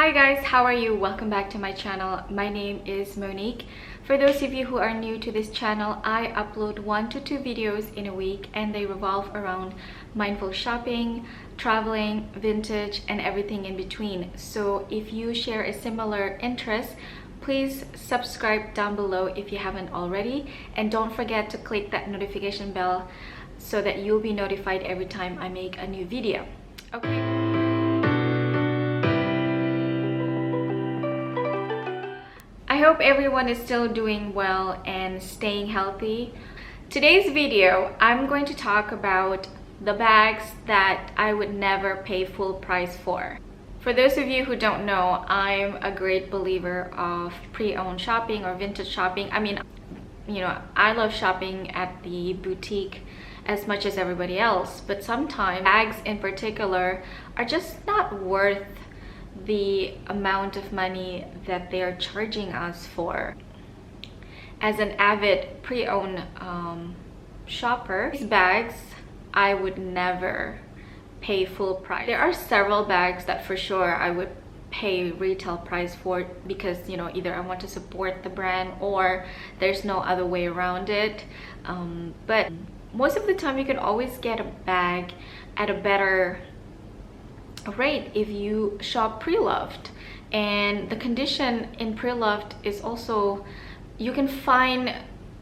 Hi guys, how are you? Welcome back to my channel. My name is Monique. For those of you who are new to this channel, I upload 1 to 2 videos in a week and they revolve around mindful shopping, traveling, vintage, and everything in between. So if you share a similar interest, please subscribe down below if you haven't already, and don't forget to click that notification bell so that you'll be notified every time I make a new video. Okay. I hope everyone is still doing well and staying healthy. Today's video, I'm going to talk about the bags that I would never pay full price for. For those of you who don't know, I'm a great believer of pre-owned shopping or vintage shopping. I mean, I love shopping at the boutique as much as everybody else, but sometimes bags in particular are just not worth the amount of money that they are charging us for. As an avid pre-owned shopper, these bags I would never pay full price. There are several bags that for sure I would pay retail price for because either I want to support the brand or there's no other way around it, but most of the time you can always get a bag at a better rate if you shop pre-loved, and the condition in pre-loved is also, you can find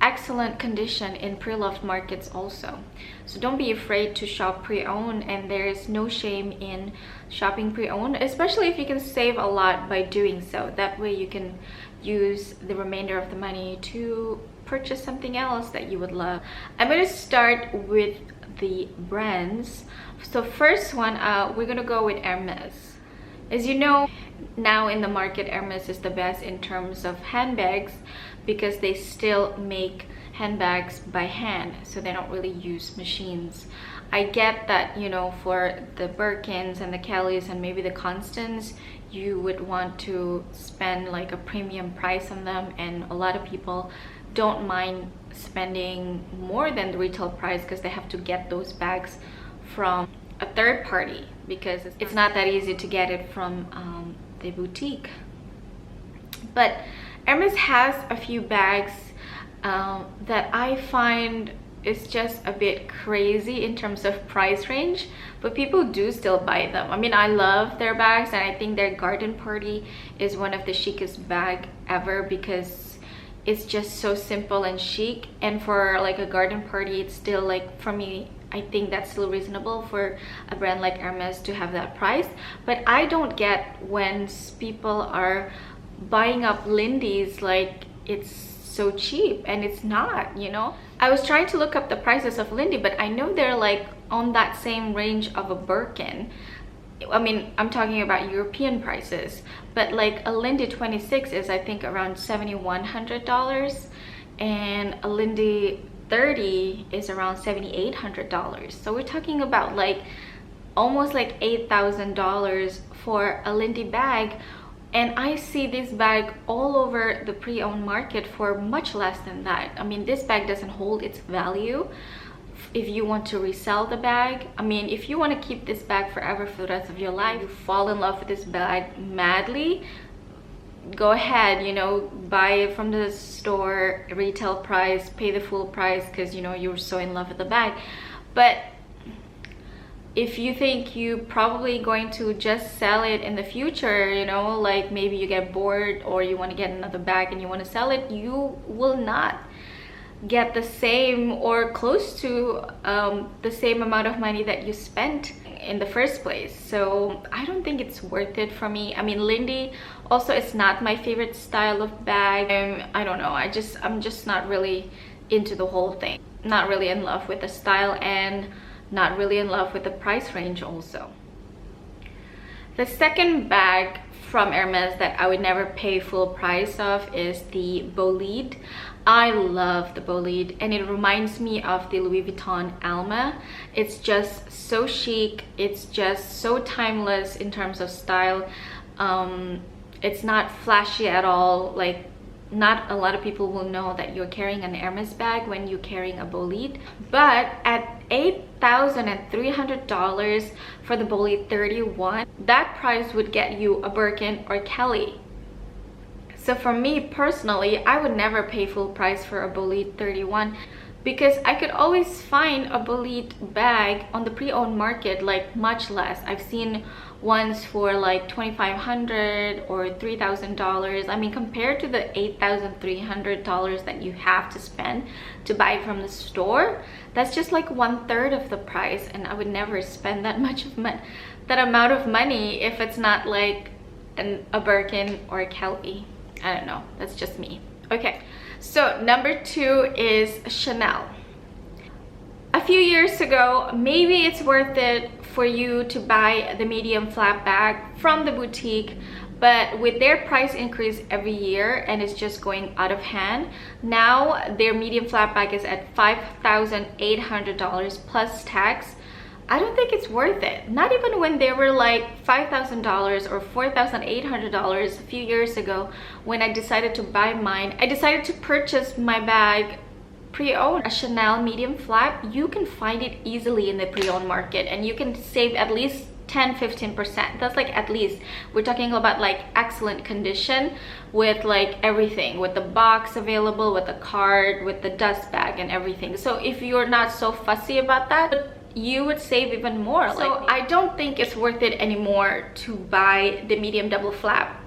excellent condition in pre-loved markets also. So don't be afraid to shop pre-owned, and there is no shame in shopping pre-owned, especially if you can save a lot by doing so. That way you can use the remainder of the money to purchase something else that you would love. I'm going to start with the brands. So first one, we're gonna go with Hermes. As you know, now in the market, Hermes is the best in terms of handbags because they still make handbags by hand, so they don't really use machines. I get that, for the Birkins and the Kellys and maybe the Constants, you would want to spend like a premium price on them, and a lot of people don't mind spending more than the retail price because they have to get those bags from a third party because it's not that easy to get it from the boutique. But Hermes has a few bags that I find is just a bit crazy in terms of price range, but people do still buy them. I mean, I love their bags, and I think their garden party is one of the chicest bag ever because it's just so simple and chic, and for like a garden party, it's still like, for me, I think that's still reasonable for a brand like Hermes to have that price. But I don't get when people are buying up Lindy's like it's so cheap, and it's not, I was trying to look up the prices of Lindy, but I know they're like on that same range of a Birkin. I mean, I'm talking about European prices, but like a Lindy 26 is I think around $7,100, and a Lindy 30 is around $7,800. So we're talking about like almost like $8,000 for a Lindy bag, and I see this bag all over the pre-owned market for much less than that. I mean, this bag doesn't hold its value if you want to resell the bag. I mean, if you want to keep this bag forever for the rest of your life, you fall in love with this bag madly, go ahead, buy it from the store retail price, pay the full price because you're so in love with the bag. But if you think you're probably going to just sell it in the future, like maybe you get bored or you want to get another bag and you want to sell it, you will not get the same or close to the same amount of money that you spent in the first place. So I don't think it's worth it for me. I mean, Lindy also is not my favorite style of bag. I don't know, I'm just not really into the whole thing. Not really in love with the style, and not really in love with the price range also. The second bag from Hermes that I would never pay full price of is the Bolide. I love the Bolide, and it reminds me of the Louis Vuitton Alma. It's just so chic, it's just so timeless in terms of style. It's not flashy at all. Like, not a lot of people will know that you're carrying an Hermes bag when you're carrying a Bolide, but at $8,300 for the Bolide 31. That price would get you a Birkin or Kelly. So for me personally, I would never pay full price for a Bolide 31 because I could always find a Bolide bag on the pre-owned market like much less. I've seen ones for like $2,500 or $3,000. I mean, compared to the $8,300 that you have to spend to buy it from the store, that's just like 1/3 of the price, and I would never spend that much of that amount of money if it's not like a Birkin or a Kelly. I don't know, that's just me. Okay, so number 2 is Chanel. A few years ago, maybe it's worth it for you to buy the medium flap bag from the boutique, but with their price increase every year and it's just going out of hand, now their medium flap bag is at $5,800 plus tax. I don't think it's worth it. Not even when they were like $5,000 or $4,800 a few years ago when I decided to buy mine. I decided to purchase my bag pre-owned. A Chanel medium flap, you can find it easily in the pre-owned market and you can save at least 10-15%. That's like at least. We're talking about like excellent condition with like everything, with the box available, with the card, with the dust bag and everything. So if you're not so fussy about that, you would save even more. So I don't think it's worth it anymore to buy the medium double flap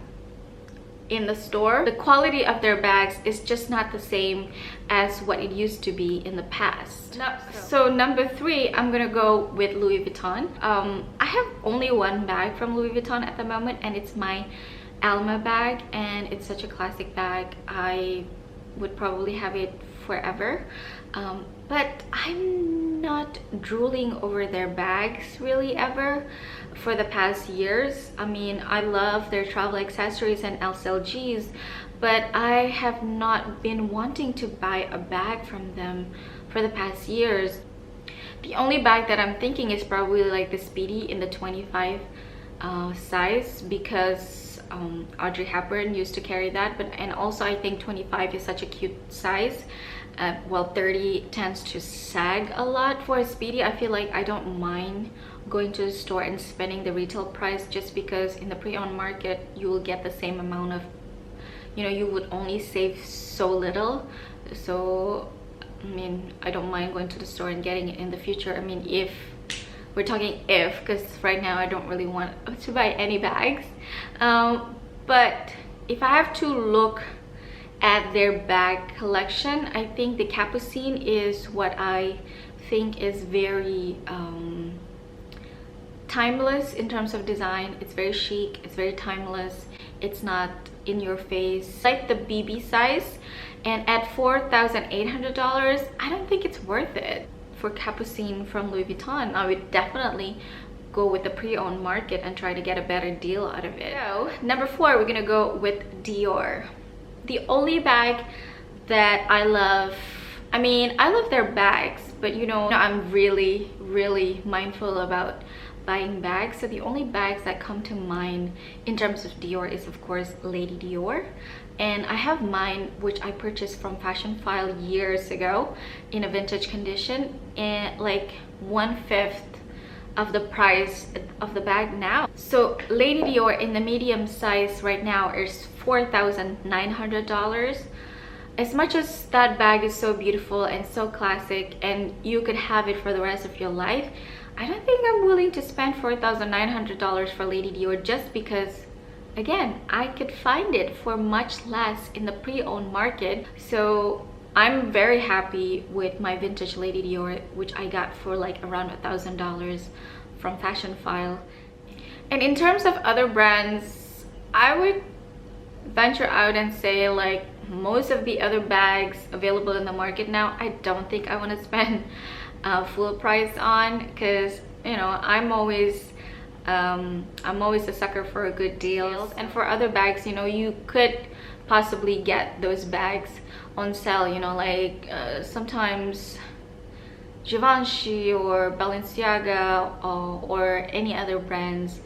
in the store. The quality of their bags is just not the same as what it used to be in the past. So number 3, I'm gonna go with Louis Vuitton. I have only one bag from Louis Vuitton at the moment, and it's my Alma bag, and it's such a classic bag. I would probably have it forever, but I'm not drooling over their bags really ever for the past years. I mean, I love their travel accessories and SLGs, but I have not been wanting to buy a bag from them for the past years. The only bag that I'm thinking is probably like the Speedy in the 25 size, because Audrey Hepburn used to carry that, and also I think 25 is such a cute size. While 30 tends to sag a lot. For a Speedy, I feel like I don't mind going to the store and spending the retail price, just because in the pre-owned market you will get the same amount of, you know, you would only save so little. So I mean, I don't mind going to the store and getting it in the future. I mean, if we're talking because right now I don't really want to buy any bags, but if I have to look at their bag collection, I think the Capucine is what I think is very timeless in terms of design. It's very chic, it's very timeless, it's not in your face. Like the BB size, and at $4,800, I don't think it's worth it. For Capucine from Louis Vuitton, I would definitely go with the pre-owned market and try to get a better deal out of it. So number 4, we're gonna go with Dior. The only bag that I love, I mean, I love their bags, but you know, I'm really mindful about buying bags. So the only bags that come to mind in terms of Dior is of course Lady Dior, and I have mine, which I purchased from Fashion File years ago in a vintage condition, and like 1/5 of the price of the bag now. So Lady Dior in the medium size right now is $4,900. As much as that bag is so beautiful and so classic and you could have it for the rest of your life, I don't think I'm willing to spend $4,900 for Lady Dior, just because again, I could find it for much less in the pre-owned market. So I'm very happy with my vintage Lady Dior, which I got for like around $1,000 from Fashion File. And in terms of other brands, I would venture out and say like most of the other bags available in the market now, I don't think I want to spend full price on, because you know, I'm always a sucker for a good deal. And for other bags, you know, you could possibly get those bags on sale, you know, like sometimes Givenchy or Balenciaga or any other brands,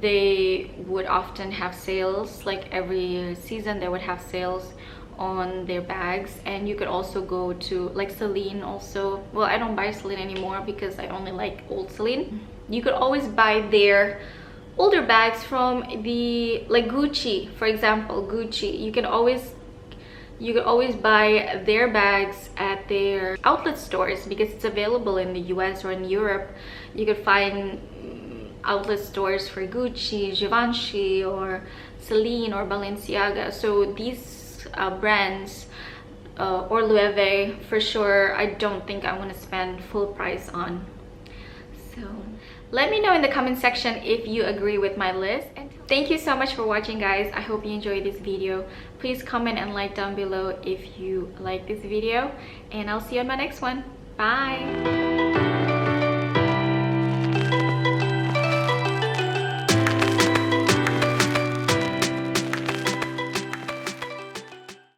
they would often have sales. Like every season they would have sales on their bags. And you could also go to like Celine also. Well, I don't buy Celine anymore because I only like old Celine. You could always buy their older bags from the like Gucci, for example. Gucci, you could always buy their bags at their outlet stores because it's available in the US or in Europe. You could find outlet stores for Gucci, Givenchy, or Celine, or Balenciaga. So these brands, or Loewe, for sure, I don't think I want to spend full price on. So let me know in the comment section if you agree with my list. And thank you so much for watching, guys. I hope you enjoyed this video. Please comment and like down below if you like this video, and I'll see you on my next one. Bye.